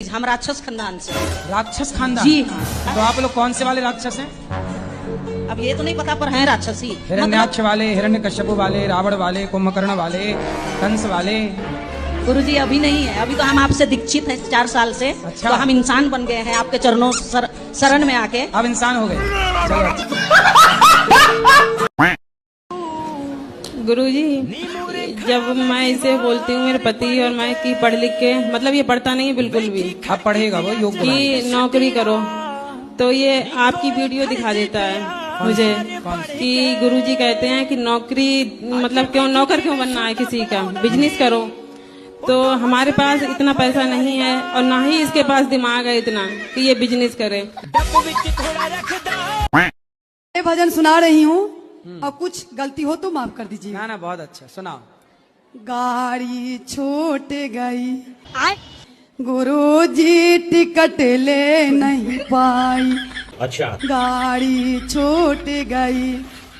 हम राक्षस खानदान से। राक्षस खानदान? जी हाँ। तो आप लोग कौन से वाले राक्षस हैं? अब ये तो नहीं पता पर हैं राक्षस ही। हिरण्याक्ष वाले, हिरण्यकश्यप वाले, रावण वाले, कुंभकर्ण वाले, कंस वाले? गुरुजी अभी नहीं है, अभी तो हम आपसे दीक्षित हैं 4 साल से। अच्छा। तो हम इंसान बन गए हैं आपके चरणों शरण में आके। अब इंसान हो गए। गुरुजी, जब मैं इसे बोलती हूँ मेरे पति और मैं कि पढ़ लिख के, मतलब ये पढ़ता नहीं है बिल्कुल भी, अब पढ़ेगा वो योग कि नौकरी करो, तो ये आपकी वीडियो दिखा देता है मुझे कि गुरुजी कहते हैं कि नौकरी मतलब क्यों, नौकर क्यों बनना है किसी का, बिजनेस करो। तो हमारे पास इतना पैसा नहीं है और ना ही इसके पास दिमाग है इतना कि ये बिजनेस करे। मैं भजन सुना रही हूँ और कुछ गलती हो तो माफ कर दीजिए। ना बहुत अच्छा सुनाओ। गाड़ी छूट गई, गुरुजी टिकट ले नहीं पाई। अच्छा। गाड़ी छूट गई,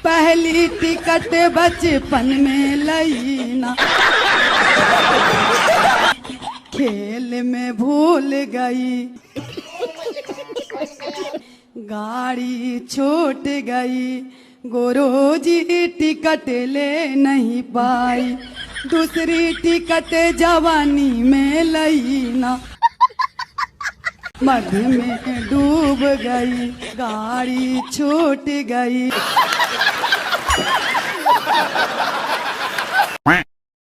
पहली टिकट बचपन में लई ना, खेल में भूल गई। गाड़ी छूट गई, गुरुजी टिकट ले नहीं पाई, दूसरी टिकट जवानी में लई ना, मध्य में डूब गई, गाड़ी छूट गई।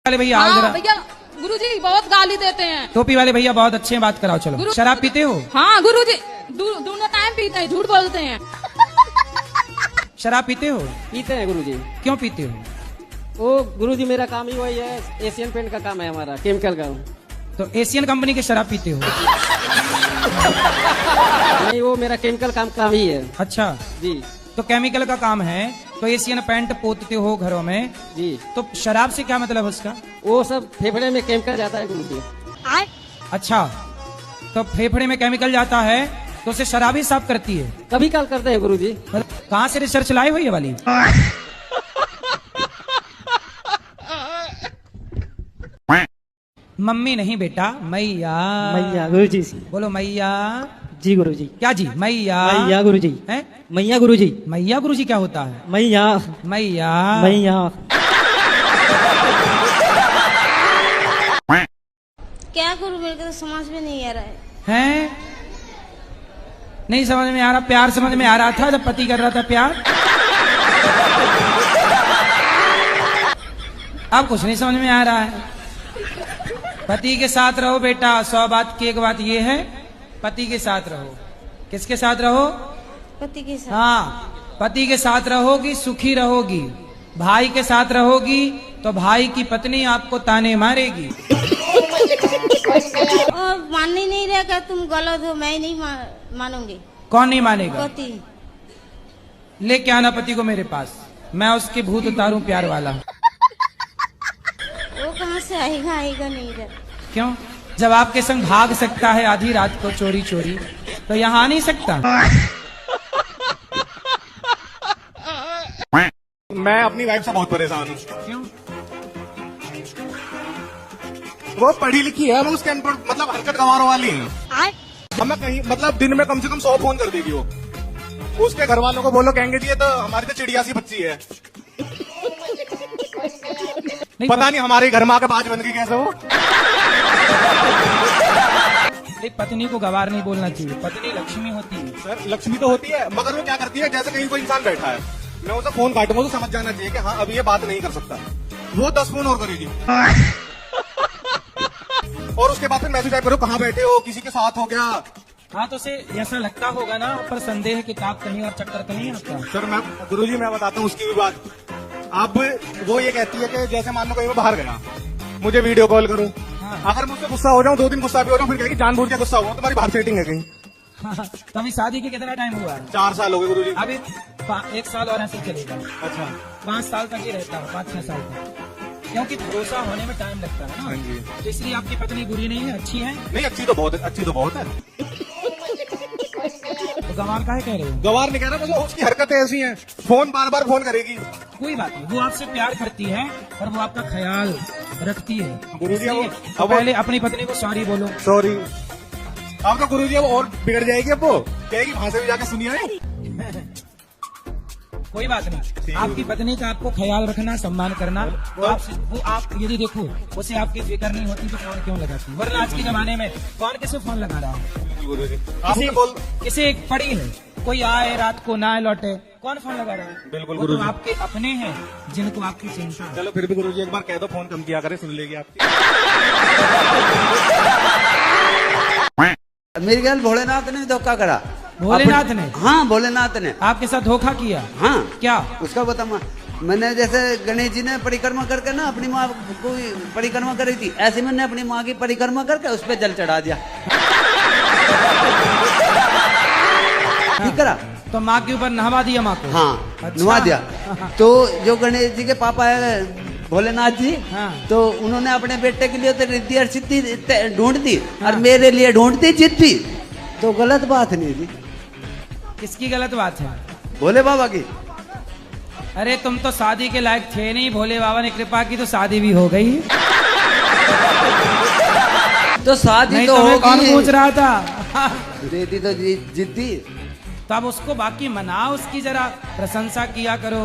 वाले भैया आओ जरा। भैया गुरुजी बहुत गाली देते हैं। टोपी वाले भैया बहुत अच्छे हैं, बात कराओ। चलो, शराब पीते हो? हाँ गुरुजी, दोनों टाइम पीते हैं, झूठ बोलते हैं। शराब पीते हो? पीते हैं गुरुजी। क्यों पीते हो? वो गुरुजी मेरा काम ही वही है, एशियन पेंट का काम है हमारा, केमिकल का। तो एशियन कंपनी के शराब पीते हो? नहीं, वो मेरा केमिकल काम ही है। अच्छा जी। तो केमिकल का काम है तो एशियन पेंट पोतते हो घरों में जी। तो शराब से क्या मतलब उसका? वो सब फेफड़े में केमिकल जाता है गुरुजी। अच्छा, तो फेफड़े में केमिकल जाता है तो उसे शराब ही साफ करती है? कभी काल करते हैं गुरुजी। कहाँ से रिसर्च लाए हो ये वाली? मम्मी नहीं बेटा, मैया। मैया गुरुजी। बोलो मैया। जी गुरुजी। क्या जी? मैया। मैया गुरुजी। हैं? मैया गुरुजी। मैया गुरुजी क्या होता है? मैया। मैया। मैया। क्या करूं, मेरे को तो समझ में नहीं आ रहा है। हैं? नहीं समझ में आ रहा? प्यार समझ में आ रहा था जब पति कर रहा था प्यार। अब कुछ नहीं समझ में आ रहा है। पति के साथ रहो बेटा, 100 बात की एक बात ये है, पति के साथ रहो। किसके साथ रहो? पति के साथ। हाँ, पति के साथ रहोगी सुखी रहोगी। भाई के साथ रहोगी तो भाई की पत्नी आपको ताने मारेगी। और मान ही नहीं रहेगा, तुम गलत हो, मैं नहीं मानूंगी। कौन नहीं मानेगा? पति। लेके आना पति को मेरे पास, मैं उसके भूत उतारूं प्यार वाला। वो कहाँ से आएगा? आएगा नहीं इधर। क्यों? जब आपके संग भाग सकता है आधी रात को चोरी चोरी, तो यहाँ आ नहीं सकता? मैं अपनी वाइफ से बहुत परेशान हूँ। क्यों? वो पढ़ी लिखी है, वो उसके मतलब हरकत गंवारों वाली है। हमें कहीं मतलब दिन में कम से कम 100 फोन कर देगी वो। उसके घर वालों को बोलो, कहेंगे जी ये तो हमारी तो चिड़िया सी बच्ची है। पता नहीं हमारे घर में आके बाज बन गई कैसे वो। पत्नी को गवार नहीं बोलना चाहिए, पत्नी लक्ष्मी होती है। सर लक्ष्मी तो होती है, मगर वो क्या करती है, जैसे कहीं कोई इंसान बैठा है, मैं उसे फोन काटूंगा तो समझ जाना चाहिए कि हाँ अभी ये बात नहीं कर सकता। वो 10 फोन और करेगी और उसके बाद फिर मैसेज टाइप करो, कहाँ बैठे हो, किसी के साथ हो गया। हाँ, तो उसे ऐसा लगता होगा ना, पर संदेह की ताप कहीं और चक्कर कहीं आता। सर मैं गुरुजी मैं बताता हूँ उसकी भी बात। अब वो ये कहती है कि जैसे मान लो कहीं मैं बाहर गया, मुझे वीडियो कॉल करूँ। हाँ। अगर मुझसे गुस्सा हो जाऊँ, 2 दिन गुस्सा भी हो जाऊँ, फिर कहेगी जानबूझ के गुस्सा हुआ, तुम्हारी बाहर सेटिंग है कहीं। हाँ, तो अभी शादी के कितना टाइम हुआ है? 4 साल हो गए गुरुजी। अभी 1 साल और ऐसे चलेगा। अच्छा। 5 साल तक ही रहता है, 5-6 साल तक, क्योंकि भरोसा होने में टाइम लगता है ना। हाँ जी। तो इसलिए आपकी पत्नी बुरी नहीं है, अच्छी है। नहीं, अच्छी तो बहुत है, अच्छी तो बहुत है। तो गंवार काहे कह रहे हो? गवार नहीं कह रहा, बस उसकी हरकतें ऐसी हैं, फोन बार बार फोन करेगी। कोई बात नहीं, वो आपसे प्यार करती है और वो आपका ख्याल रखती है। गुरुजी इसलिए तो पहले अपनी पत्नी को सॉरी बोलो। सॉरी। अब तो गुरुजी अब और बिगड़ जाएगी, अब वो कहेगी वहां से भी जाके सुनिए। कोई बात नहीं, आपकी पत्नी का आपको ख्याल रखना, सम्मान करना। आप यदि देखो उसे आपकी फिक्र नहीं होती तो फोन क्यों लगाती? वरना आज के जमाने में कौन किसे फोन लगा रहा है? गुरुजी आपने बोल किसी पड़ी है, कोई आए रात को ना लौटे, कौन फोन लगा रहा है? बिल्कुल वो तो गुरुजी। आपके अपने हैं जिनको आपकी चिंता है। चलो फिर भी गुरुजी एक बार कह दो, फोन कम किया करे, सुन लेगी आपकी। मेरी ख्याल भोलेनाथ ने धोखा करा। भोलेनाथ ने? हाँ, भोलेनाथ ने आपके साथ धोखा किया? हाँ। क्या उसका बता, मैंने जैसे गणेश जी ने परिक्रमा करके ना अपनी माँ को परिक्रमा करी थी, ऐसे मैंने अपनी माँ की परिक्रमा करके उस पर जल चढ़ा दिया। ठीक करा? तो माँ के ऊपर नहवा दिया माँ को? हाँ, अच्छा। नवा दिया। तो जो गणेश जी के पापा है भोलेनाथ जी, हाँ। तो उन्होंने अपने बेटे के लिए तो रिद्धि और सिद्धि ढूंढ दी, और मेरे लिए ढूंढती चिट्ठी। तो गलत बात नहीं थी। किसकी गलत बात है? भोले बाबा की। अरे तुम तो शादी के लायक थे नहीं, भोले बाबा ने कृपा की तो शादी भी हो गई। तो शादी नहीं तो तुम्हें कौन होगी। पूछ रहा था? देती तो जिद्दी। तब उसको बाकी मनाओ, उसकी जरा प्रशंसा किया करो,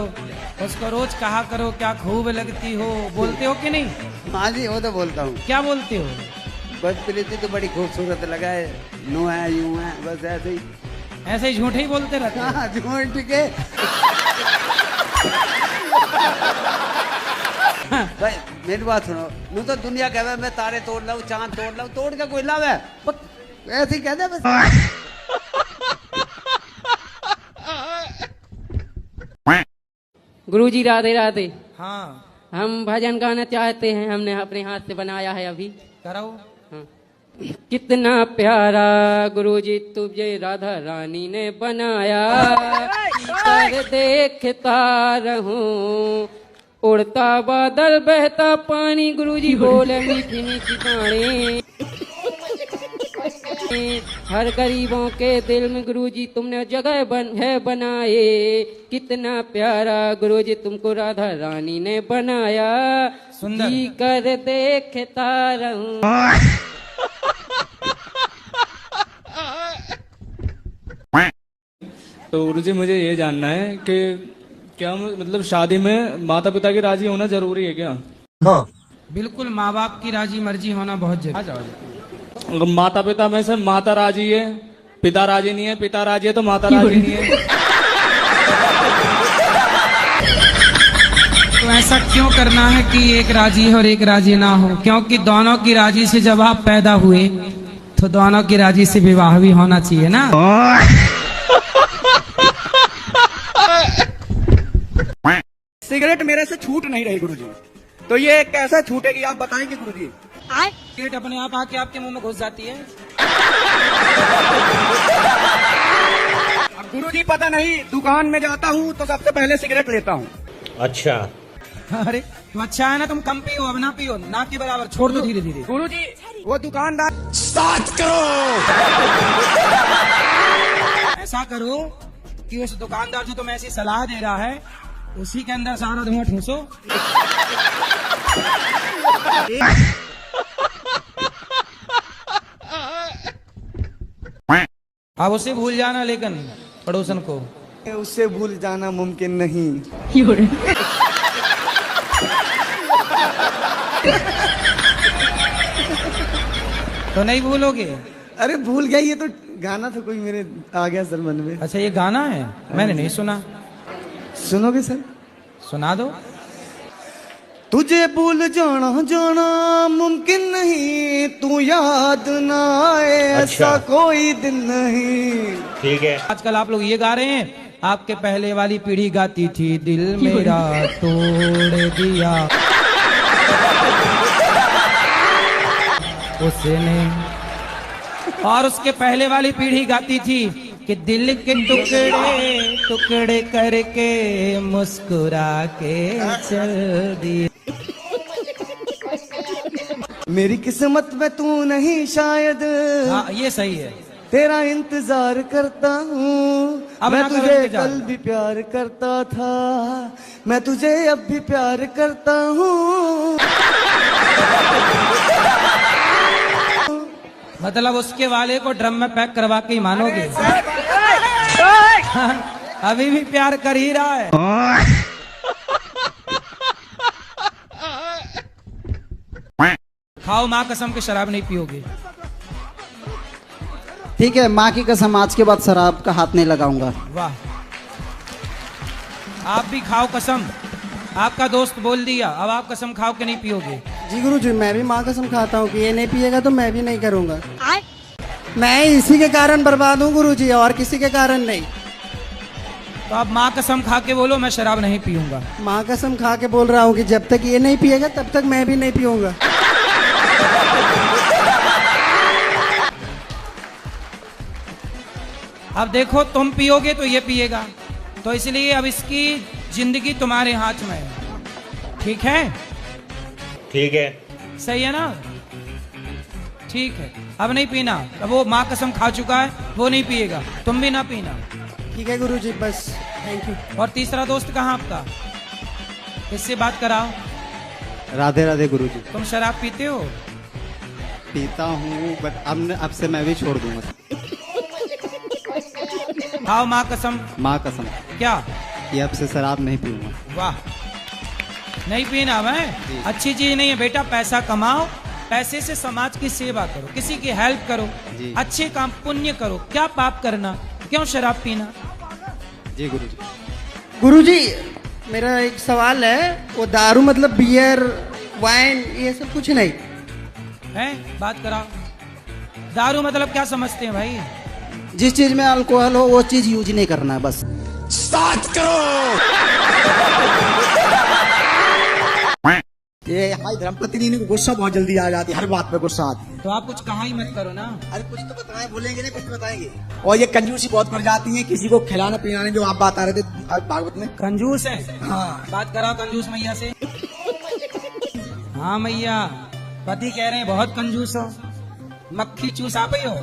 उसको रोज कहा करो क्या खूब लगती हो। बोलते हो कि नहीं? हाँ जी, वो तो बोलता हूँ। क्या बोलते हो? बस प्रीति तो बड़ी खूबसूरत लगा है, नो है, यूं है, बस ऐसे ही। ऐसे ही झूठे ही बोलते रहते हो? हाँ, झूठ के। भाई मेरी बात सुनो, नू तो दुनिया कहवे मैं तारे तोड़ लाऊं, चांद तोड़ लाऊं, तोड़ के कोई लावे, ऐसे ही कहते बस। गुरुजी राधे राधे। हाँ, हम भजन गाना चाहते हैं, हमने अपने हाथ से बनाया है अभी। करो। हाँ। कितना प्यारा गुरुजी तुझे राधा रानी ने बनाया, कर देखता रहूं उड़ता बादल बहता पानी। गुरुजी बोले मीठी मीठी बाणी, हर गरीबों के दिल में गुरुजी तुमने जगह बनाए। कितना प्यारा गुरुजी तुमको राधा रानी ने बनाया, सुंदर। जी कर देखता रहूं। तो गुरुजी मुझे ये जानना है कि क्या मतलब शादी में माता पिता की राजी होना जरूरी है क्या? हाँ बिल्कुल, माँ बाप की राजी मर्जी होना बहुत जरूरी है। अगर माता पिता में से माता राजी है, पिता राजी नहीं है, पिता राजी है तो माता राजी नहीं है, तो ऐसा क्यों करना है कि एक राजी हो और एक राजी ना हो? क्योंकि दोनों की राजी से जब आप पैदा हुए तो दोनों की राजी से विवाह भी होना चाहिए ना। सिगरेट मेरे से छूट नहीं रही गुरुजी, तो ये कैसे छूटेगी आप बताएंगे गुरुजी? सिगरेट अपने आप आके आपके मुंह में घुस जाती है। अब गुरुजी पता नहीं, दुकान में जाता हूँ तो सबसे पहले सिगरेट लेता हूँ। अच्छा, अरे तो अच्छा है ना, तुम कम पियो, अब ना पियो, ना के बराबर छोड़ दो धीरे धीरे। गुरुजी वो दुकानदार स्टार्ट करो। ऐसा करो कि उस दुकानदार जो तुम्हें ऐसी सलाह दे रहा है उसी के अंदर सारा धुआं ठूसो। अब उसे भूल जाना, लेकिन पड़ोसन को उससे भूल जाना मुमकिन नहीं। तो नहीं भूलोगे? अरे भूल गया, ये तो गाना था कोई मेरे आ गया सर मन में। अच्छा, ये गाना है, मैंने नहीं सुना। सुनोगे सर? सुना दो। तुझे भूल जाना जाना मुमकिन नहीं, तू याद ना आए ऐसा कोई दिन नहीं। ठीक है। आजकल आप लोग ये गा रहे हैं, आपके पहले वाली पीढ़ी गाती थी दिल मेरा तोड़ दिया उसने, और उसके पहले वाली पीढ़ी गाती थी कि दिल के टुकड़े टुकड़े करके मुस्कुरा के चल दिए। मेरी किस्मत में तू नहीं शायद, हाँ ये सही है। तेरा इंतजार करता हूँ, अब मैं ना करो तुझे इंतजार। कल भी प्यार करता था, मैं तुझे अब भी प्यार करता हूँ। मतलब उसके वाले को ड्रम में पैक करवा के ही मानोगे? अभी भी प्यार कर ही रहा है। खाओ माँ कसम के शराब नहीं पियोगे। ठीक है, माँ की कसम, आज के बाद शराब का हाथ नहीं लगाऊंगा। वाह, आप भी खाओ कसम। आपका दोस्त बोल दिया, अब आप कसम खाओ कि नहीं पियोगे। जी गुरुजी, मैं भी माँ कसम खाता हूँ कि ये नहीं पिएगा तो मैं भी नहीं करूँगा। मैं इसी के कारण बर्बाद हूँ गुरुजी, और किसी के कारण नहीं। तो आप माँ कसम खा के बोलो मैं शराब नहीं पीऊंगा। माँ कसम खा के बोल रहा हूँ कि जब तक ये नहीं पिएगा तब तक मैं भी नहीं पीऊंगा। अब देखो, तुम पियोगे तो ये पिएगा, तो इसलिए अब इसकी जिंदगी तुम्हारे हाथ में है। ठीक है? ठीक है। सही है ना? ठीक है, अब नहीं पीना। अब वो माँ कसम खा चुका है, वो नहीं पिएगा, तुम भी ना पीना। ठीक है गुरुजी, बस थैंक यू। और तीसरा दोस्त कहाँ आपका? इससे बात कराओ। राधे राधे गुरुजी। तुम शराब पीते हो? पीता हूँ, बट अब से मैं भी छोड़ दूंगा। खाओ माँ कसम। माँ कसम क्या? ये अब से शराब नहीं पीऊंगा। वाह, नहीं पीना। मैं अच्छी चीज नहीं है बेटा। पैसा कमाओ, पैसे से समाज की सेवा करो, किसी की हेल्प करो, अच्छे काम पुण्य करो। क्या पाप करना, क्यों शराब पीना? जी गुरुजी। गुरुजी, मेरा एक सवाल है, वो दारू मतलब बियर, वाइन, ये सब कुछ नहीं है? बात कराओ। दारू मतलब क्या समझते हैं भाई? जिस चीज में अल्कोहल हो वो चीज यूज नहीं करना है, बस। स्टार्ट करो। ये हमारी धर्मपत्नी को गुस्सा बहुत जल्दी आ जाती है, हर बात पे गुस्सा आती है। तो आप कुछ कहा ही मत करो ना। अरे कुछ तो बताएं, बोलेंगे नहीं, कुछ तो बताएंगे। और ये कंजूसी बहुत कर जाती है, किसी को खिलाने पिलाने, जो आप बात आ रहे थे भागवत में। कंजूस है? हाँ। बात कराओ कंजूस मैया से। हाँ मैया, पति कह रहे हैं बहुत कंजूस हो, मक्खी चूस आप ही हो।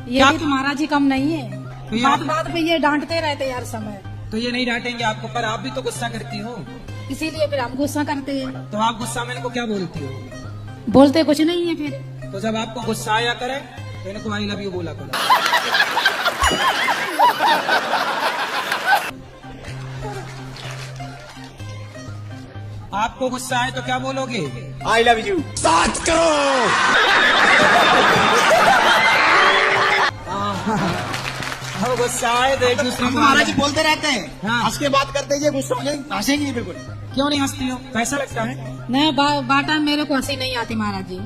ये भी तुम्हारा जी कम नहीं है, तो बात बात पे ये डांटते रहते यार समय। तो ये नहीं डांटेंगे आपको, पर आप भी तो गुस्सा करती हो। इसीलिए फिर हम गुस्सा करते हैं। तो आप गुस्सा में इनको क्या बोलती हो? बोलते कुछ नहीं है फिर। तो जब आपको गुस्सा आया करे तो इनको आई लव यू बोला करो। आपको गुस्सा आए तो क्या बोलोगे? I love you. स्टार्ट करो। गुस्सा आए तो एक दूसरे को महाराज जी बोलते रहते हैं, हाँ। हंस के बात करते हैं, गुस्सा हो जाए हंसेंगे नहीं बिल्कुल। क्यों नहीं हंसती हो? पैसा लगता है? नहीं बाटा मेरे को हंसी नहीं आती महाराज जी।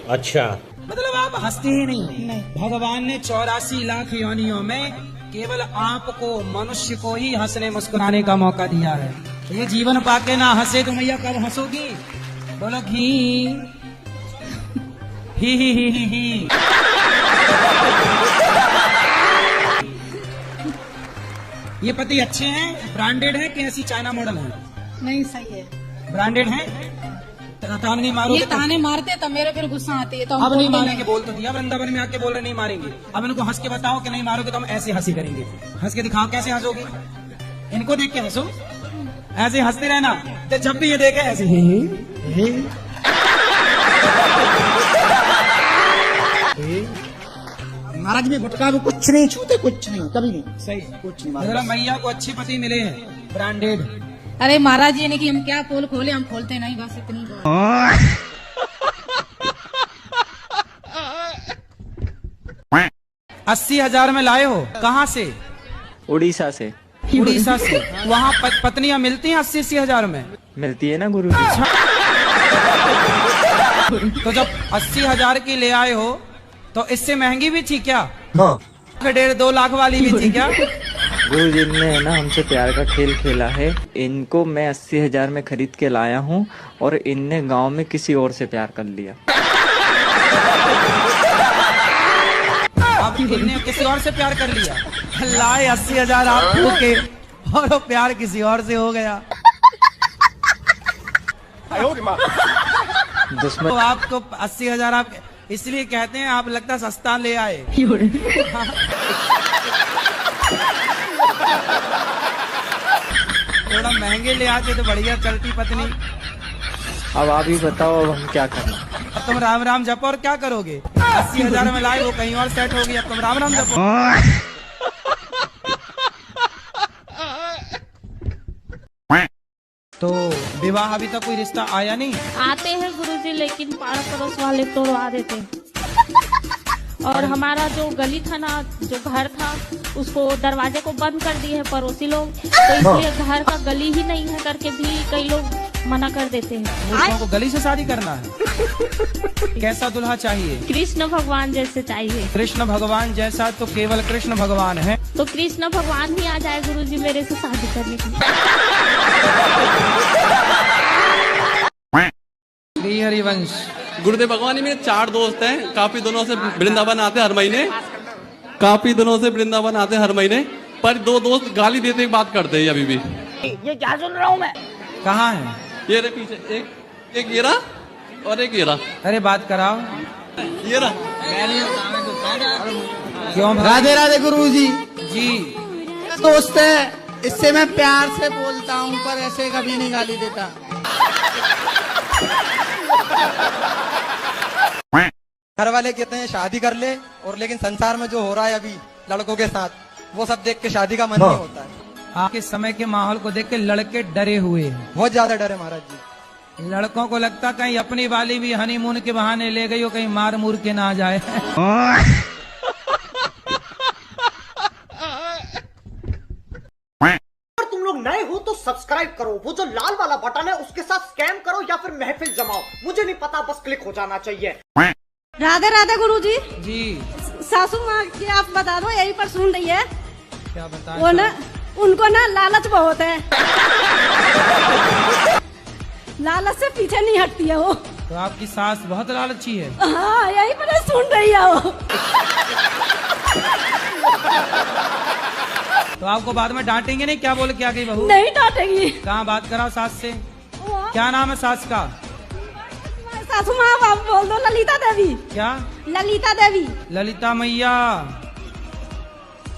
अच्छा, मतलब आप हंसती ही नहीं। भगवान ने 84 लाख योनियों में केवल आपको, मनुष्य को ही हंसने मुस्कुराने का मौका दिया है। ये जीवन पाके ना हंसे तो मैया कब हंसोगी? बोलो घी ही। ये पति अच्छे हैं, ब्रांडेड है कि ऐसी चाइना मॉडल है? नहीं सही है, ब्रांडेड है। ताने नहीं मारो। ये ताने मारते तब मेरे फिर गुस्सा आती है तो अब नहीं मारेंगे, बोल तो दिया। वृंदावन में आके बोल रहे नहीं मारेंगे। अब इनको हंस के बताओ कि नहीं मारोगे तो हम ऐसे हंसी करेंगे। हंस के दिखाओ, कैसे हंसोगे? इनको देख के हंसो, ऐसे हंसते रहना। तो जब भी ये देखे ऐसे महाराज में गुटखा वो कुछ नहीं छूते, कुछ नहीं, कभी नहीं। सही, कुछ नहीं। मतलब मैया को अच्छे पति मिले हैं, ब्रांडेड। अरे महाराज जी ने कि हम क्या पोल खोले, हम खोलते नहीं, बस इतनी बात। 80,000 में लाए हो? कहाँ से? उड़ीसा से। उड़ीसा से? वहाँ पत्नियां मिलती हैं 80,000 में? मिलती है ना गुरुजी। तो जब 80,000 की ले आए हो तो इससे महंगी भी थी क्या? हाँ। 1.5-2 लाख वाली भी थी क्या? गुरुजी ने ना हमसे प्यार का खेल खेला है। इनको मैं 80,000 में खरीद के लाया हूँ और इनने गांव में किसी और से प्यार कर लिया। अब इनने किसी और से प्यार कर लिया? लाए 80,000 आपको के और वो प्यार किसी और से हो गया। तो आपको 80,000 आप इसलिए कहते हैं, आप लगता सस्ता ले आए। थोड़ा महंगे ले आते तो बढ़िया चलती पत्नी। अब आप ही बताओ अब हम क्या करें। अब तुम राम राम जपो और क्या करोगे? 80,000 में लाए, वो कहीं और सेट होगी, अब तुम राम राम जपो। तो विवाह अभी तक कोई रिश्ता आया नहीं? आते हैं गुरुजी, लेकिन पाड़ा पड़ोस वाले तोड़वा देते हैं। और हमारा जो गली था ना, जो घर था, उसको दरवाजे को बंद कर दिए हैं पड़ोसी लोग, तो इसलिए घर का गली ही नहीं है करके भी कई लोग मना कर देते हैं। मूर्खों को गली से शादी करना है? कैसा दुल्हा चाहिए? कृष्ण भगवान जैसे चाहिए। कृष्ण भगवान जैसा तो केवल कृष्ण भगवान है। तो कृष्ण भगवान ही आ जाए गुरुजी मेरे से शादी करने के लिए। श्री हरिवंश। गुरुदेव भगवान में 4 दोस्त हैं, काफी दिनों से वृंदावन आते हर महीने, काफी दिनों से वृंदावन आते हर महीने, पर 2 दोस्त गाली देते बात करते हैं अभी भी। ये क्या सुन रहा हूँ मैं? कहाँ है? ये रहे पीछे, एक ये रहा और एक ये रहा। अरे बात कराओ। ये रहा। क्यों? राधे राधे गुरुजी। जी दोस्त है, इससे मैं प्यार से बोलता हूँ, पर ऐसे कभी नहीं गाली देता। घर वाले कहते हैं शादी कर ले, और लेकिन संसार में जो हो रहा है अभी लड़कों के साथ, वो सब देख के शादी का मन नहीं होता है। आपके समय के माहौल को देख के लड़के डरे हुए हैं, बहुत ज्यादा डरे महाराज जी। लड़कों को लगता कहीं अपनी वाली भी हनीमून के बहाने ले गई हो, कहीं मार मूर के ना जाए। अगर तुम लोग नए हो तो सब्सक्राइब करो, वो जो लाल वाला बटन है उसके साथ स्कैम करो या फिर महफिल जमाओ, मुझे नहीं पता, बस क्लिक हो जाना चाहिए। राधे राधे गुरुजी। जी सासू माँ की आप बता दो, यही पर सुन रही है। क्या बता? वो ना, उनको ना लालच बहुत है। लालच से पीछे नहीं हटती है वो। तो आपकी सास बहुत लालची है? हाँ, यही पर सुन रही है वो। तो आपको बाद में डांटेंगे नहीं? क्या बोल के आ गई बहू? नहीं डांटेगी। कहाँ बात कराओ सास से। क्या नाम है सास का? सासू माँ आप बोल दो, ललिता देवी। क्या? ललिता देवी। ललिता मैया।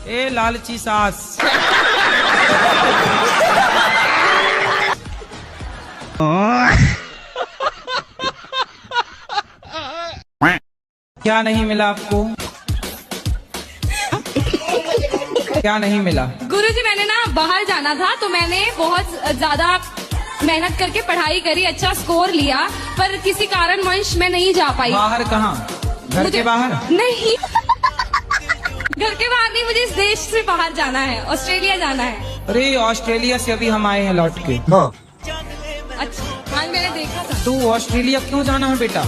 ए लालची सास। क्या नहीं मिला आपको? क्या नहीं मिला? गुरुजी मैंने ना बाहर जाना था, तो मैंने बहुत ज्यादा मेहनत करके पढ़ाई करी, अच्छा स्कोर लिया, पर किसी कारणवश मैं नहीं जा पाई। बाहर कहाँ? घर के बाहर? नहीं, घर के बाहर नहीं, मुझे इस देश से बाहर जाना है, ऑस्ट्रेलिया जाना है। अरे ऑस्ट्रेलिया से अभी हम आए हैं लौट के। अच्छा, हाँ मैंने देखा था। तू ऑस्ट्रेलिया क्यों जाना है बेटा?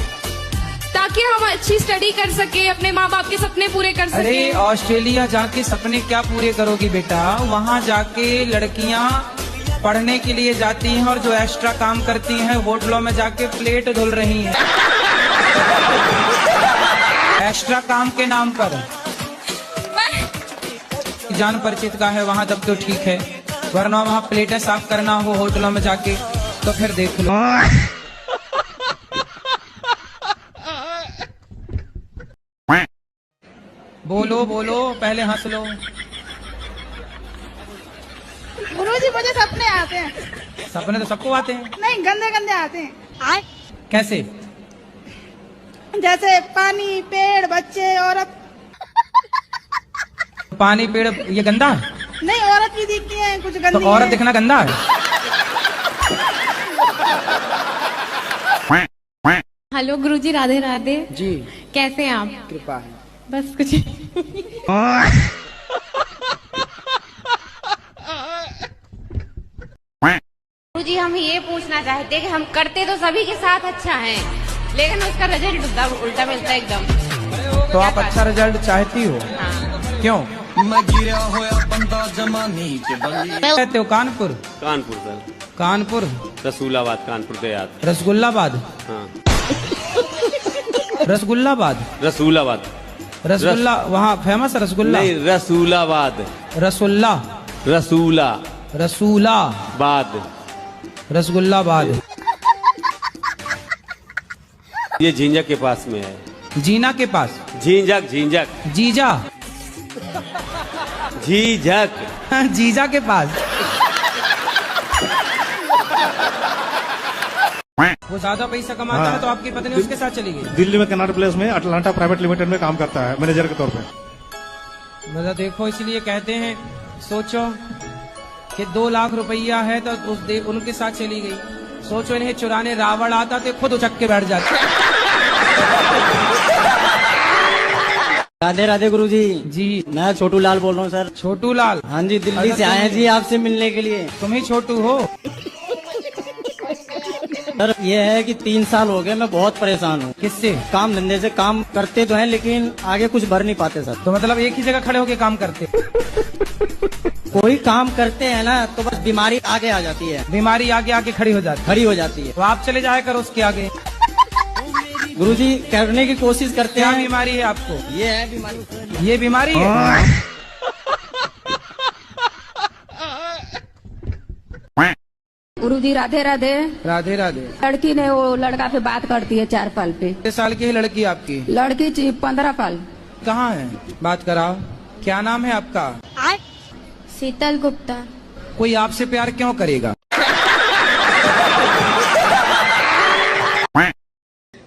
ताकि हम अच्छी स्टडी कर सके, अपने माँ बाप के सपने पूरे कर सके। अरे ऑस्ट्रेलिया जाके सपने क्या पूरे करोगी बेटा? वहाँ जाके लड़कियाँ पढ़ने के लिए जाती हैं, और जो एक्स्ट्रा काम करती हैं होटलों में जाके प्लेट धुल रही हैं। एक्स्ट्रा काम के नाम पर। जान परिचित का है वहाँ तब तो ठीक है, वरना वहाँ प्लेटें साफ करना हो होटलों में जाके तो फिर देख लो। बोलो बोलो, पहले हंस लो। गुरुजी मुझे सपने आते हैं। सपने तो सबको आते हैं। नहीं, गंदे गंदे आते हैं। कैसे? जैसे पानी, पेड़, बच्चे, औरत। पानी, पेड़, ये गंदा है? नहीं, औरत भी दिखती है, कुछ गंदी तो औरत है। दिखना गंदा है? हेलो गुरुजी, राधे राधे जी। कैसे हैं आप? कृपा है। बस कुछ गुरुजी हम ये पूछना चाहते हैं कि हम करते तो सभी के साथ अच्छा है, लेकिन उसका रिजल्ट उल्टा मिलता है एकदम। तो आप अच्छा रिजल्ट चाहती हो? क्यों? मैं गिरा होया बंदा जमानी के बल्ले। कहते हो कानपुर? कानपुर सर। कानपुर? रसूलाबाद, कानपुर के याद। रसगुल्लाबाद? हाँ। रसगुल्लाबाद? रसूलाबाद। रसगुल्ला वहाँ फेमस है रसगुल्ला? नहीं, रसूलाबाद। रसुल्ला? रसूला। रसूलाबाद। रसगुल्लाबाद। ये झींझक के पास में है। जीना के पास? झींझक, झींझक। जीजा? झींझक। जीजा के पास। वो ज्यादा पैसा कमाता है तो आपकी पत्नी उसके साथ चली गई। दिल्ली में कनाट प्लेस में अटलांटा प्राइवेट लिमिटेड में काम करता है मैनेजर के तौर पे। मतलब देखो, इसलिए कहते हैं सोचो कि 2 लाख रुपया है तो उनके साथ चली गई। सोचो इन्हें चुराने रावण आता तो खुद उचक के बैठ जाते। राधे राधे गुरुजी। जी मैं छोटू लाल बोल रहा हूँ सर। छोटू लाल? हाँ जी, दिल्ली से आए हैं जी आपसे मिलने के लिए। तुम ही छोटू हो? सर ये है कि 3 साल हो गए मैं बहुत परेशान हूँ। किससे? काम धंधे से। काम करते तो हैं लेकिन आगे कुछ बढ़ नहीं पाते सर। तो मतलब एक ही जगह खड़े होके काम करते? कोई काम करते हैं ना तो बस बीमारी आगे आ जाती है। बीमारी आगे आके खड़ी हो जाती है। तो आप चले जाया करो उसके आगे। गुरुजी करने की कोशिश करते हैं। क्या बीमारी है आपको? ये है बीमारी। ये बीमारी है? गुरुजी राधे राधे। राधे राधे। लड़की ने वो लड़का पे बात करती है 4 साल पे। कितने साल की है लड़की आपकी? लड़की 15 साल। कहाँ है? बात कराओ। क्या नाम है आपका? शीतल गुप्ता। कोई आपसे प्यार क्यों करेगा?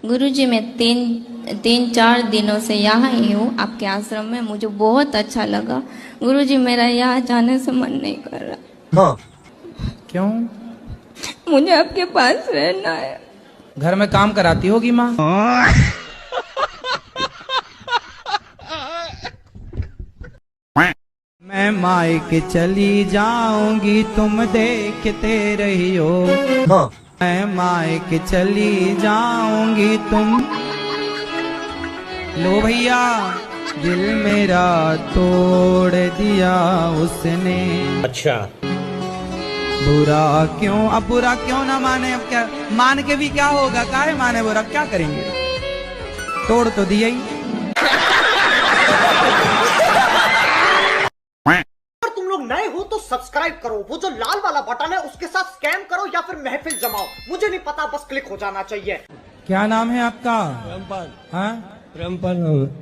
गुरुजी मैं 3-4 दिनों से यहाँ ही हूँ आपके आश्रम में। मुझे बहुत अच्छा लगा। गुरुजी मेरा यहाँ जाने से मन नहीं कर रहा। क्यों? मुझे आपके पास रहना है। घर में काम कराती होगी माँ? मैं मायके चली जाऊंगी तुम देखते रहियो। मैं मायके चली जाऊंगी तुम। लो भैया दिल मेरा तोड़ दिया उसने। अच्छा। बुरा क्यों? अब बुरा क्यों ना माने? अब क्या मान के भी क्या होगा? काहे माने बुरा? क्या करेंगे? तोड़ तो दिया ही। अगर तुम लोग नए हो तो सब्सक्राइब करो, वो जो लाल वाला बटन है उसके साथ स्कैम करो या फिर महफिल जमाओ, मुझे नहीं पता, बस क्लिक हो जाना चाहिए। क्या नाम है आपका? प्रेमपाल। हाँ प्रेमपाल।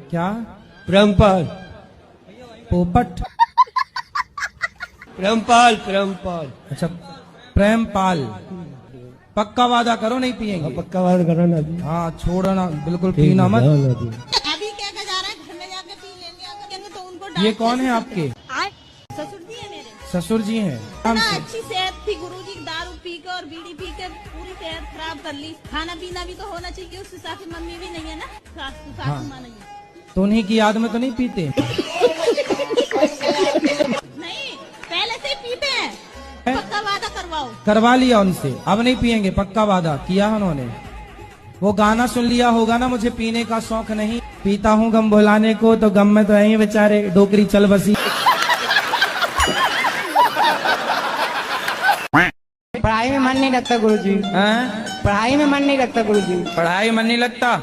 क्या? प्रेमपाल। पोपट? प्रेमपाल। प्रेमपाल। अच्छा प्रेमपाल। पक्का वादा करो नहीं पिएंगे? पक्का वादा करो ना। हाँ छोड़ना बिल्कुल, पीना मत। अभी क्या कर जा रहा है? घर में जाके पी लेंगे तो उनको। ये कौन है आपके? ससुर जी है मेरे। ससुर जी हैं। अच्छी सेहत थी गुरुजी, दारू पी के और बीड़ी पी के पूरी सेहत खराब कर ली। खाना पीना भी तो होना चाहिए उस हिसाब से। मम्मी भी नहीं है ना, सासू माँ नहीं है। तो उन्हीं की याद में तो नहीं पीते? नहीं, पहले से ही पीते हैं। पक्का वादा करवाओ। करवा लिया उनसे, अब नहीं पिएंगे? पक्का वादा किया उन्होंने। वो गाना सुन लिया होगा ना, मुझे पीने का शौक नहीं, पीता हूँ गम भुलाने को। तो गम में तो यही बेचारे डोकरी चल बसी। पढ़ाई में मन नहीं लगता गुरुजी। पढ़ाई में मन नहीं लगता गुरुजी। पढ़ाई में मन नहीं लगता?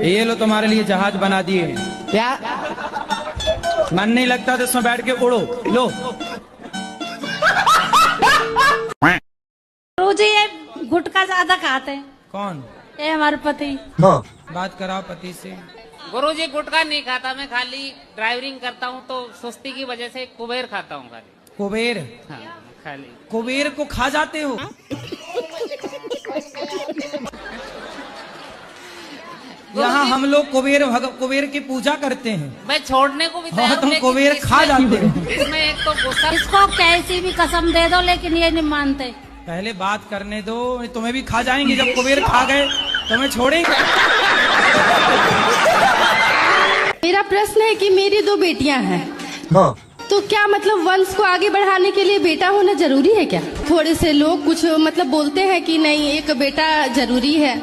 ये लो तुम्हारे लिए जहाज बना दिए। क्या? मन नहीं लगता तो इसमें बैठ के उड़ो। लो गुरुजी ये गुटखा ज्यादा खाते हैं। कौन? ये हमारे पति। बात कराओ पति से। गुरुजी गुटखा नहीं खाता, मैं खाली ड्राइविंग करता हूँ तो सुस्ती की वजह से कुबेर खाता हूँ खाली। कुबेर? हाँ खाली। कुबेर को खा जाते हो? यहाँ हम लोग कुबेर की पूजा करते हैं। मैं छोड़ने को भी हाँ, तुम कुबेर खा जाते हो। इसमें एक तो गुस्सा। इसको कैसी भी कसम दे दो लेकिन ये नहीं मानते। पहले बात करने दो, तुम्हें भी खा जाएंगे। जब कुबेर खा गए तुम्हें छोड़ेंगे? मेरा प्रश्न है कि मेरी 2 बेटियां हैं। तो क्या मतलब वंश को आगे बढ़ाने के लिए बेटा होना जरूरी है क्या? थोड़े से लोग कुछ मतलब बोलते हैं कि नहीं एक बेटा जरूरी है।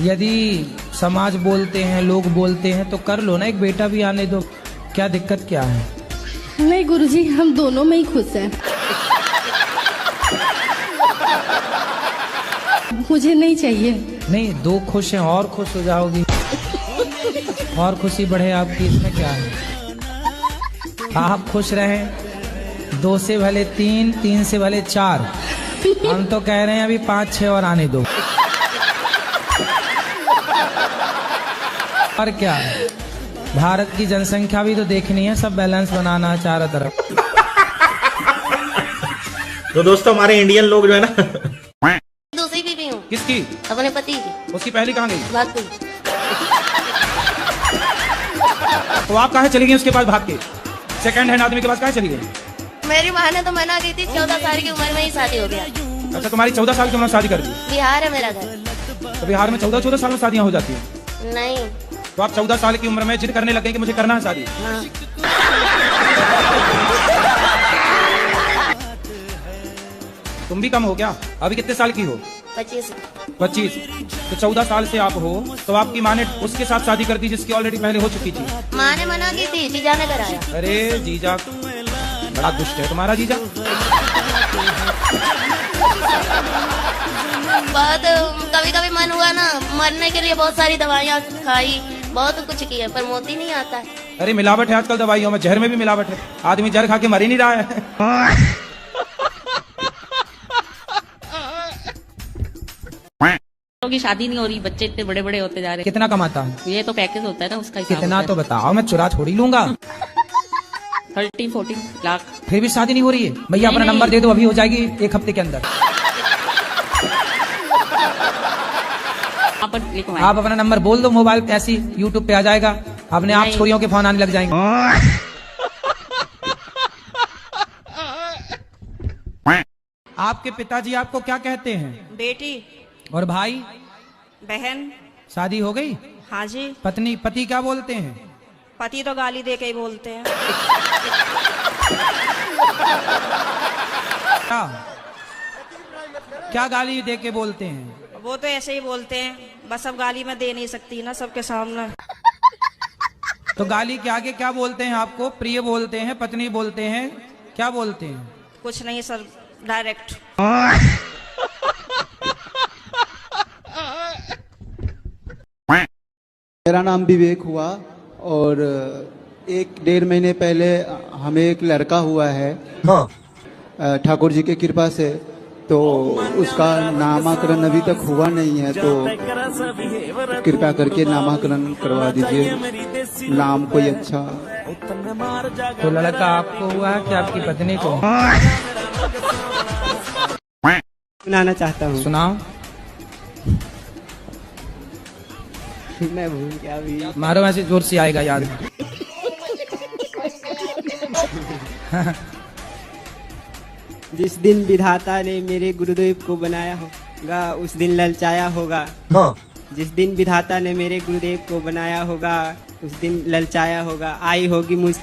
यदि समाज बोलते हैं, लोग बोलते हैं तो कर लो ना, एक बेटा भी आने दो। क्या दिक्कत क्या है? नहीं गुरुजी, हम दोनों में ही खुश हैं। मुझे नहीं चाहिए। नहीं, 2 खुश हैं और खुश हो जाओगी। और खुशी बढ़े आपकी, इसमें क्या है? आप खुश रहें। 2 से भले 3, 3 से भले 4। हम तो कह रहे हैं अभी 5-6 और आने दो। और क्या, भारत की जनसंख्या भी तो देखनी है, सब बैलेंस बनाना चारों तरफ। तो दोस्तों हमारे इंडियन लोग जो है ना। दूसरी बीवी हूँ। किसकी? अब अपने पति की। उसकी पहली कहाँ गई? भाग गई। तो आप कहाँ चली गई उसके पास भाग के? सेकंड हैंड आदमी के पास कहाँ चली गई? मेरी माँ ने तो मना की थी, 14 साल की उम्र में ही शादी हो गया। अच्छा, तुम्हारी 14 साल की उम्र में शादी कर दी? बिहार है मेरा घर। तो बिहार में 14 साल में शादियां हो जाती हैं? नहीं। तो आप 14 साल की उम्र में जिद करने लगे कि मुझे करना है शादी? हाँ। तुम भी कम हो क्या? अभी कितने साल की हो? 25। 25। तो 14 साल से आप हो, तो आपकी माँ ने उसके साथ शादी कर दी जिसकी ऑलरेडी पहले हो चुकी थी? माँ ने मना की थी, जीजा ने कराया। अरे जीजा बड़ा दुष्ट है तुम्हारा जीजा। बहुत कभी कभी मन हुआ ना, मरने के लिए बहुत सारी दवाइयाँ खाई, बहुत कुछ किया, पर मोती नहीं आता है। अरे मिलावट है आजकल दवाइयों में, जहर में भी मिलावट है। आदमी जहर खा के मर ही नहीं रहा है। की शादी नहीं हो रही, बच्चे इतने बड़े बड़े होते जा रहे हैं। कितना कमाता है? ये तो पैकेज होता है ना, उसका हिसाब कितना होता तो बताओ, मैं चुरा थोड़ी लूंगा। 13-14 लाख। फिर भी शादी नहीं हो रही है? भैया अपना नंबर दे दो, अभी हो जाएगी 1 हफ्ते के अंदर। आप अपना नंबर बोल दो मोबाइल पे, ऐसी यूट्यूब पे आ जाएगा, अपने आप छोरियों के फोन आने लग जाएंगे। आपके पिताजी आपको क्या कहते हैं? बेटी। और भाई? बहन। शादी हो गई? हाँ जी। पत्नी? पति क्या बोलते हैं? पति तो गाली दे के ही बोलते हैं। क्या गाली दे के बोलते हैं? वो तो ऐसे ही बोलते हैं, बस अब गाली मैं दे नहीं सकती ना सबके सामने। तो गाली के आगे क्या बोलते हैं आपको? प्रिय बोलते हैं, पत्नी बोलते हैं, क्या बोलते हैं? कुछ नहीं सर, डायरेक्ट। मेरा नाम विवेक हुआ और 1-1.5 महीने पहले हमें एक लड़का हुआ है। हाँ। ठाकुर जी की कृपा से, तो उसका नामकरण अभी तक हुआ नहीं है, तो कृपया करके नामकरण करवा दीजिए, नाम कोई अच्छा। तो लड़का आपको हुआ है कि आपकी पत्नी को? सुनाना चाहता हूँ। सुनाओ। मैं भूल गया अभी। मारो ऐसे जोर से आएगा याद। जिस दिन विधाता ने मेरे गुरुदेव को बनाया होगा उस दिन ललचाया होगा। हाँ। जिस दिन विधाता ने मेरे गुरुदेव को बनाया होगा उस दिन ललचाया होगा। आई होगी मुझ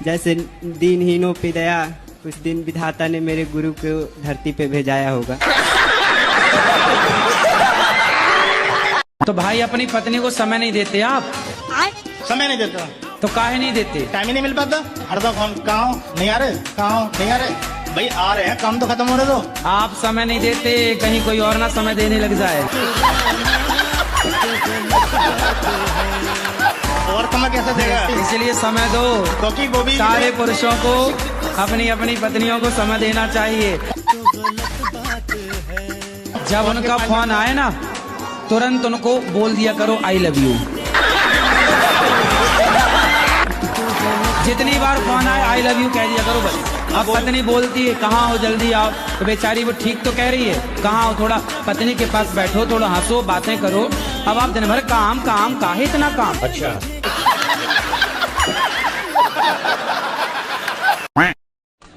जैसे दिनहीनों पे दया, उस दिन विधाता ने मेरे गुरु को धरती पे भेजाया होगा। तो भाई अपनी पत्नी को समय नहीं देते आप? समय नहीं देता तो काहे नहीं देते? टाइम ही नहीं मिल पाता। हरदम फोन, कहाँ नहीं आ रहे, कहाँ नहीं आ रहे। भाई आ रहे हैं, काम तो खत्म हो रहे। तो आप समय नहीं देते, कहीं कोई और ना समय देने लग जाए। और समय कैसे देगा? इसलिए समय दो, क्योंकि वो भी सारे पुरुषों को अपनी अपनी पत्नियों को समय देना चाहिए। जब उनका फोन आए ना, तुरंत उनको बोल दिया करो आई लव यू। जितनी बार फोन आए आई लव यू कह दिया करो बस। अब पत्नी बोलती है कहाँ हो, जल्दी आओ, तो बेचारी वो ठीक तो कह रही है, कहाँ हो, थोड़ा पत्नी के पास बैठो, थोड़ा हंसो, बातें करो। अब आप दिन भर काम काम, काहे इतना काम? अच्छा।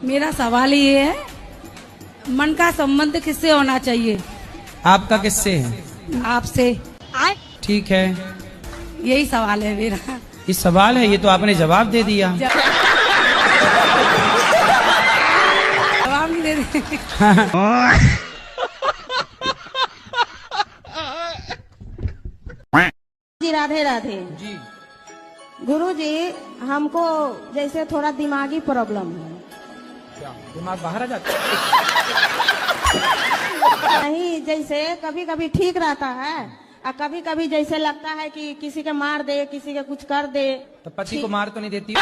मेरा सवाल ये है, मन का संबंध किससे होना चाहिए? आपका किससे है? आपसे। ठीक है, यही सवाल है मेरा। ये सवाल है? ये तो आपने जवाब दे दिया। जवाब नहीं दे रहे। जी राधे राधे। जी गुरु जी, हमको जैसे थोड़ा दिमागी प्रॉब्लम है। क्या दिमाग बाहर आ जाता है? नहीं, जैसे कभी कभी ठीक रहता है और कभी कभी जैसे लगता है कि किसी के मार दे, किसी के कुछ कर दे। तो पति को मार तो नहीं देती?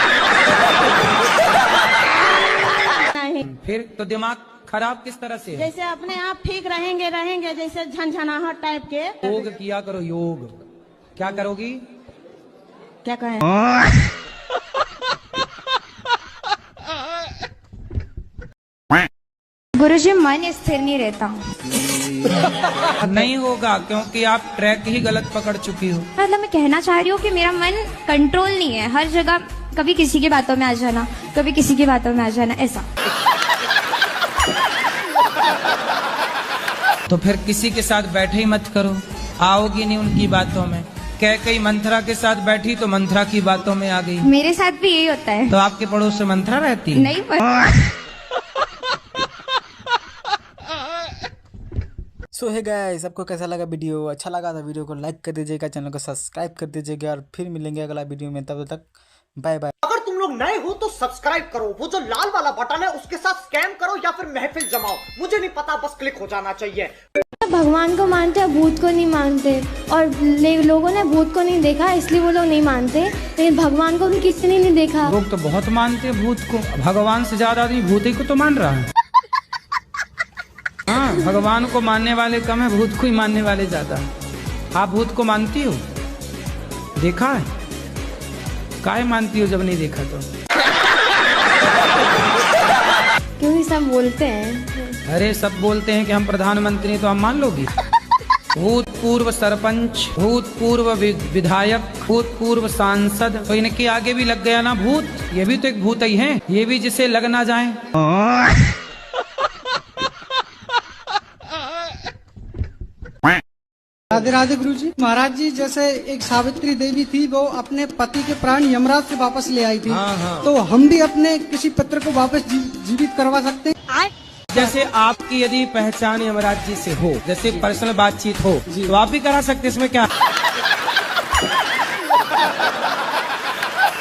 नहीं। फिर तो दिमाग खराब किस तरह से है? जैसे अपने आप ठीक रहेंगे जैसे झनझनाहट टाइप के। योग किया करो, योग। क्या करोगी? क्या कहें? गुरुजी, मन स्थिर नहीं रहता। नहीं होगा, क्योंकि आप ट्रैक ही गलत पकड़ चुकी हो। मतलब मैं कहना चाह रही हूँ कि मेरा मन कंट्रोल नहीं है, हर जगह कभी किसी की बातों में आ जाना, कभी किसी की बातों में आ जाना, ऐसा। तो फिर किसी के साथ बैठे ही मत करो, आओगी नहीं उनकी बातों में। कई मंथरा के साथ बैठी तो मंथरा की बातों में आ गई। मेरे साथ भी यही होता है। तो आपके पड़ोस से मंथरा रहती है? नहीं पर... सो हे गाइस, सबको कैसा लगा वीडियो? अच्छा लगा तो वीडियो को लाइक कर दीजिएगा, चैनल को सब्सक्राइब कर दीजिएगा और फिर मिलेंगे अगला वीडियो में। तब तक बाय बाय। अगर तुम लोग नए हो तो सब्सक्राइब करो, वो जो लाल वाला बटन है उसके साथ स्कैम करो या फिर महफिल जमाओ, मुझे नहीं पता, बस क्लिक हो जाना चाहिए। भगवान को मानते हैं, भूत को नहीं मानते, और लोगों ने भूत को नहीं देखा इसलिए वो लोग नहीं मानते, लेकिन भगवान को भी किसी ने नहीं देखा। लोग तो बहुत मानते हैं भूत को, भगवान से ज्यादा आदमी भूत ही को तो मान रहा है। हाँ, भगवान को मानने वाले कम है, भूत को ही मानने वाले ज्यादा है। आप भूत को मानती हो? देखा है? काहे मानती हो जब नहीं देखा तो? क्योंकि सब बोलते हैं। अरे सब बोलते हैं कि हम प्रधानमंत्री, तो हम मान लोगी? भूतपूर्व सरपंच, भूतपूर्व विधायक, भूतपूर्व सांसद, तो इनके आगे भी लग गया ना भूत। ये भी तो एक भूत ही है, ये भी जिसे लग ना जाए। राधे राधे गुरुजी। महाराज जी, जैसे एक सावित्री देवी थी, वो अपने पति के प्राण यमराज से वापस ले आई थी। हाँ। तो हम भी अपने किसी पुत्र को वापस जीवित करवा सकते हैं? जैसे आपकी यदि पहचान यमराज जी से हो, जैसे पर्सनल बातचीत हो, तो आप भी करा सकते, इसमें क्या?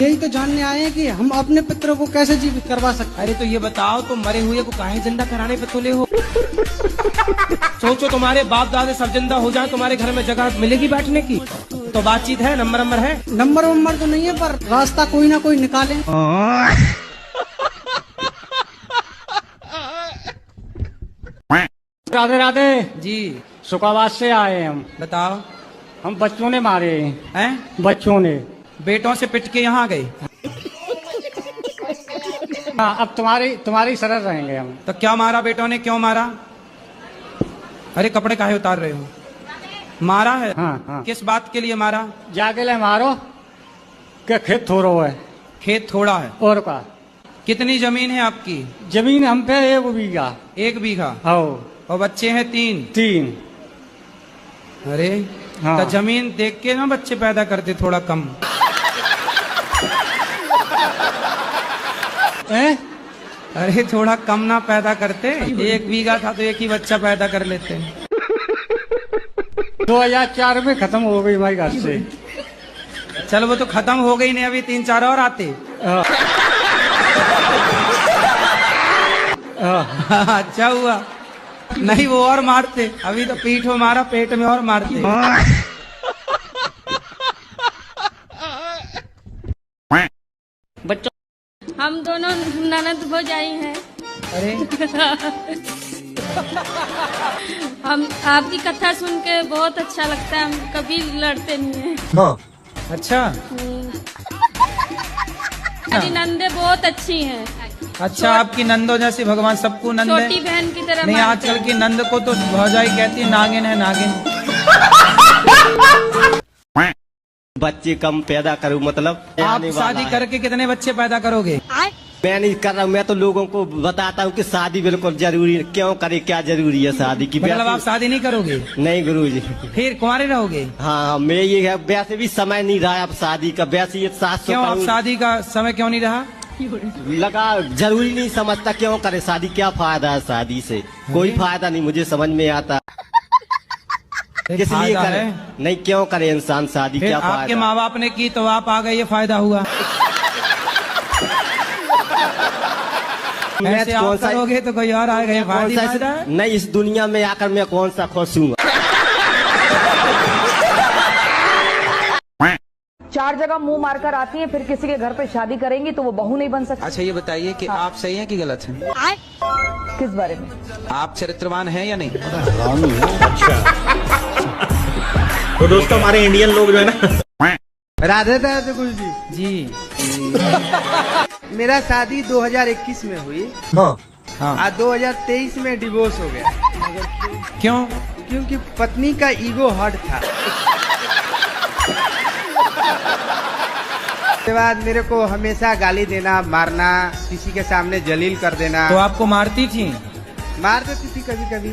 यही तो जानने आए हैं कि हम अपने पुत्र को कैसे जीवित करवा सकते। अरे तो ये बताओ, तो मरे हुए को काहे जिंदा कराने पे तुले हो? सोचो तुम्हारे बाप दादे सब जिंदा हो जाए, तुम्हारे घर में जगह मिलेगी बैठने की? तो बातचीत है, नंबर है? नंबर तो नहीं है, पर रास्ता कोई ना कोई निकाले। राधे राधे जी। सुखावास से आए हम। बताओ। हम बच्चों ने मारे हैं। बच्चों ने बेटों से पिट के यहाँ गए। हाँ, अब तुम्हारी शरण रहेंगे हम। तो क्या मारा बेटों ने, क्यों मारा? अरे कपड़े काहे उतार रहे हो? मारा है? हाँ। किस बात के लिए मारा? जाके ले मारो क्या खेत थोड़ा है? खेत थोड़ा है और का? कितनी जमीन है आपकी? जमीन हम पे 1 बीघा। 1 बीघा? हाँ। और बच्चे हैं 3? अरे हाँ। तो जमीन देख के ना बच्चे पैदा करते थोड़ा कम। अरे थोड़ा कम ना पैदा करते? 1 बीघा था तो 1 ही बच्चा पैदा कर लेते। 2004 में खत्म हो गई हमारी घर से। चल वो तो खत्म हो गई, नहीं अभी 3-4 और आते। अच्छा हुआ, नहीं वो और मारते। अभी तो पीठ में मारा, पेट में और मारते। बच्चों, हम दोनों ननद भौजाई हैं। अरे हम आपकी कथा सुन के बहुत अच्छा लगता है, हम कभी लड़ते नहीं हैं। हाँ। अच्छा। मेरी नंदे बहुत अच्छी हैं। अच्छा, आपकी नंदो जैसी भगवान सबको नंद है? छोटी बहन की तरह नहीं, आजकल की नंद को तो भौजाई कहती है, नागिन है नागिन। बच्चे कम पैदा करूं, मतलब आप शादी करके कितने बच्चे पैदा करोगे? मैं नहीं कर रहा हूँ, मैं तो लोगों को बताता हूँ कि शादी बिल्कुल जरूरी है। क्यों करे, क्या जरूरी है शादी की? मतलब आप शादी नहीं करोगे? नहीं गुरुजी। फिर कुंवारे रहोगे? हाँ, मैं ये है, वैसे भी समय नहीं रहा अब शादी का, वैसे ये 700। क्यों आप शादी का समय क्यों नहीं रहा? लगा जरूरी नहीं समझता, क्यों करे शादी, क्या फायदा है शादी से? कोई फायदा नहीं मुझे समझ में आता। किस लिए करे? नहीं, क्यों करे इंसान शादी, क्या फायदा? आपके माँ बाप ने की तो आप आ गए, ये फायदा हुआ। ऐसे आप करोगे तो कोई और आएगा, ये फायदा है? नहीं, इस दुनिया में आकर मैं कौन सा खुश हूँ? 4 जगह मुंह मारकर आती है, फिर किसी के घर पे शादी करेंगी तो वो बहू नहीं बन सकती। अच्छा ये बताइए कि आप सही हैं कि गलत हैं? किस बारे में? आप चरित्रवान हैं या नहीं? अच्छा, तो दोस्तों हमारे इंडियन लोग जो है ना। राधे राधे गुरुजी। जी। मेरा शादी 2021 में हुई। हाँ। हाँ। आज 2023 में डिवोर्स हो गया। क्यों? क्योंकि पत्नी का ईगो हर्ट था। उसके बाद मेरे को हमेशा गाली देना, मारना, किसी के सामने जलील कर देना। तो आपको मारती थी? मार देती थी कभी कभी।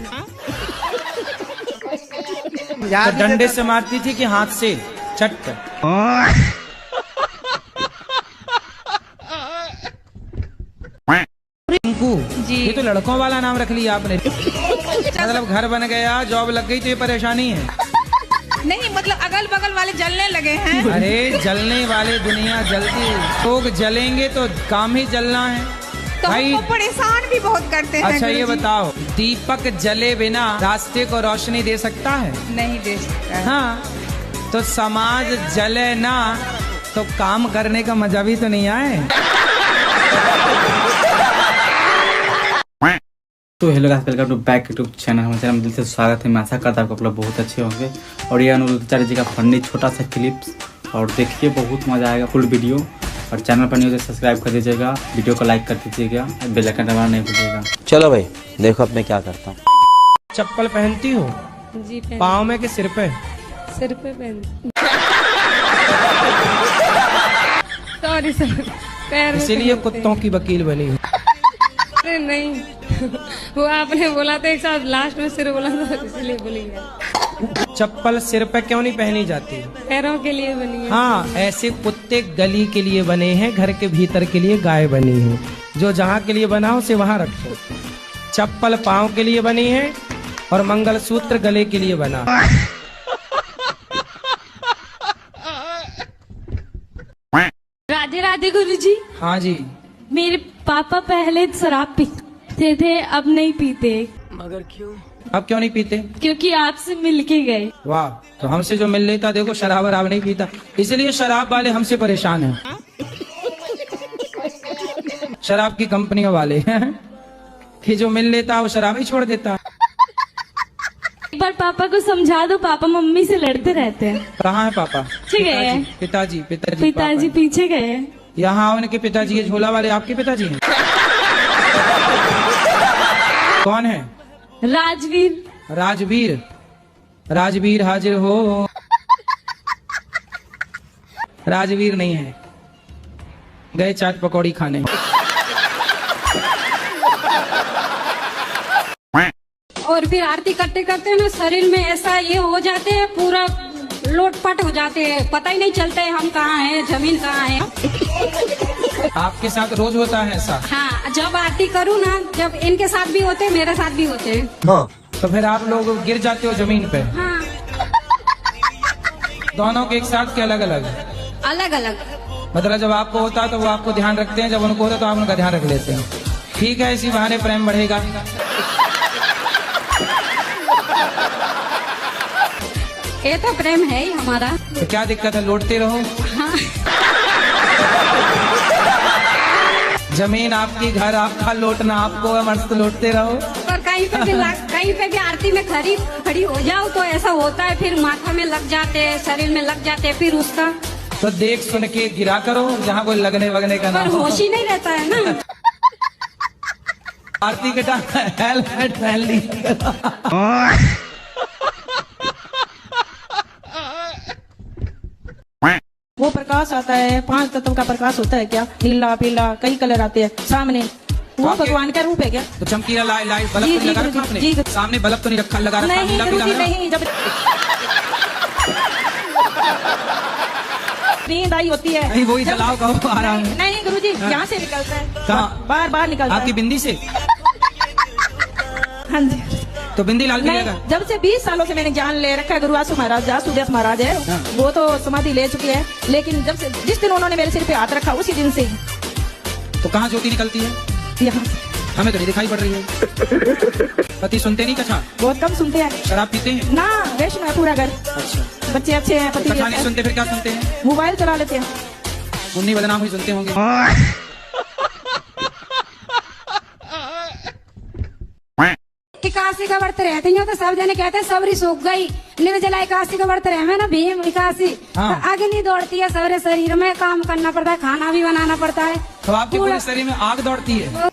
तो डंडे से मारती थी कि हाथ से चट कर? रिंकू जी, ये तो लड़कों वाला नाम रख लिया आपने। मतलब घर बन गया, जॉब लग गई तो ये परेशानी है? नहीं, मतलब अगल बगल वाले जलने लगे हैं। अरे जलने वाले दुनिया जलती, लोग जलेंगे तो काम ही जलना है तो भाई। हमको परेशान भी बहुत करते हैं। अच्छा ये बताओ, दीपक जले बिना रास्ते को रोशनी दे सकता है? नहीं दे सकता। हाँ, तो समाज जले ना तो काम करने का मजा भी तो नहीं आए। तो hello guys, welcome to back YouTube channel. हमारे चैनल में दिल से स्वागत है। मैं आशा करता हूँ आप लोग बहुत अच्छे होंगे। और ये अनुरुद्ध आचार्य जी का फनी छोटा सा क्लिप्स, और देखिए बहुत मजा आएगा फुल वीडियो। और चैनल पर नहीं हो तो सब्सक्राइब कर दीजिएगा, वीडियो को लाइक कर दीजिएगा, बेल आइकन दबाना नहीं भूलिएगा। चलो भाई देखो अब मैं क्या करता हूँ। चप्पल पहनती हो? जी पाँव में कि सिर पे? सिर पे पहन। सॉरी सर, इसीलिए कुत्तों की वकील बनी हो? अरे नहीं, वो आपने बोला था एक साथ लास्ट में सिर बोला था इसलिए बोली है। चप्पल सिर पे क्यों नहीं पहनी जाती? पैरों के लिए बनी है। हाँ, ऐसे कुत्ते गली के लिए बने हैं, घर के भीतर के लिए गाय बनी है। जो जहाँ के लिए बना उसे वहाँ रखो। चप्पल पाँव के लिए बनी है और मंगलसूत्र गले के लिए बना। राधे राधे गुरुजी। हाँ जी। मेरे पापा पहले शराब पीते थे, अब नहीं पीते। मगर क्यों? अब क्यों नहीं पीते? क्योंकि आपसे मिलके गए। वाह, तो हमसे जो मिल लेता, देखो शराब वराब नहीं पीता, इसलिए शराब वाले हमसे परेशान हैं। शराब की कंपनियों वाले कि जो मिल लेता वो शराब ही छोड़ देता। एक बार पापा को समझा दो, पापा मम्मी से लड़ते रहते हैं। कहाँ है पापा? पीछे गए हैं। पिताजी पिताजी पीछे गए हैं। यहाँ उनके पिताजी, ये झोला वाले आपके पिताजी हैं? कौन है? राजवीर। राजवीर, राजवीर हाजिर हो। राजवीर नहीं है, गए चाट पकौड़ी खाने। और फिर आरती करते करते ना शरीर में ऐसा ये हो जाते हैं, पूरा लोटपट हो जाते हैं, पता ही नहीं चलता है हम कहाँ हैं, जमीन कहाँ है। आपके साथ रोज होता है ऐसा? हाँ, जब आरती करूँ ना, जब इनके साथ भी होते हैं, मेरे साथ भी होते हैं। हाँ। तो फिर आप लोग गिर जाते हो जमीन पे? हाँ। दोनों के एक साथ के अलग अलग? अलग अलग। मतलब जब आपको होता है तो वो आपको ध्यान रखते हैं, जब उनको होता है तो आप उनका ध्यान रख लेते हैं। ठीक है, इसी बहाने प्रेम बढ़ेगा। ये तो प्रेम है ही हमारा। तो क्या दिक्कत है, लौटते रहो। हाँ। जमीन आपकी, घर आपका, लौटना आपको है, मस्त लौटते रहो। और कहीं पे भी आरती में खड़ी हो जाओ तो ऐसा होता है, फिर माथा में लग जाते हैं, शरीर में लग जाते हैं, फिर उसका तो देख सुन के गिरा करो, जहाँ कोई लगने वगने का ना हो। होश ही नहीं रहता है ना। आरती के टाइम हेलमेट पहन ली। वो प्रकाश आता है, 5 तत्व का प्रकाश होता है क्या? नीला पीला कई कलर आते हैं सामने, वो भगवान का रूप है क्या? तो चमकीला लाइट बल्ब तो लगा रखा आपने? सामने बल्ब तो नहीं रखा, लगा रखा? नहीं गुरुजी नहीं, जब नींद आई होती है नहीं, वही जलाओ कहो आराम। नहीं गुरुजी, यहाँ से निकलता है। कहाँ? बार निकलता है। आपकी बिंदी से? हाँ जी। तो बिंदी लाल नहीं, जब से 20 सालों से मैंने जान ले रखा है, गुरुवासु महाराज, जासुदेव महाराज है, वो तो समाधि ले चुके हैं, लेकिन जब से जिस दिन उन्होंने मेरे सिर पे हाथ रखा उसी दिन से। तो कहाँ ज्योति निकलती है? यहाँ। हमें तो नहीं दिखाई पड़ रही है। पति सुनते नहीं कथा? बहुत कम सुनते हैं। शराब पीते हैं? ना, वैष्णव है पूरा घर। अच्छा। बच्चे अच्छे हैं, पति कथा नहीं सुनते, फिर क्या सुनते हैं? मोबाइल चला लेते हैं। मुन्नी बदनाम हुई सुनते होंगे। एकादशी का व्रत रहते हैं तो सब जने कहते हैं सबरी सूख गई, निर्जला एकादशी का व्रत रहे ना, भीम एकादशी। हाँ। तो आगे नहीं दौड़ती है, सारे शरीर में काम करना पड़ता है, खाना भी बनाना पड़ता है। तो आपके पूरे शरीर में आग दौड़ती है?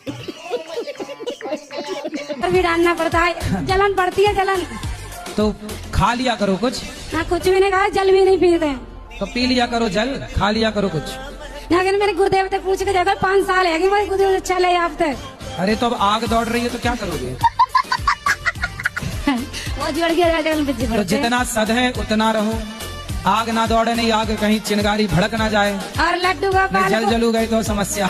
भी डालना पड़ता है, जलन पड़ती है जलन। तो खा लिया करो कुछ। ना कुछ भी नहीं खाया, जल भी नहीं पीते। तो पी लिया करो जल, खा लिया करो कुछ। अगर मेरे गुरुदेव से पूछ के देखो 5 साल है कि मेरे गुरुदेव अच्छा ले आप तक। अरे तो अब आग दौड़ रही है तो क्या करोगे? वो जोड़ के तो जितना सद है उतना रहो, आग ना दौड़े, नहीं आग कहीं चिंगारी भड़क ना जाए और लड्डू का जल जलू गई तो समस्या।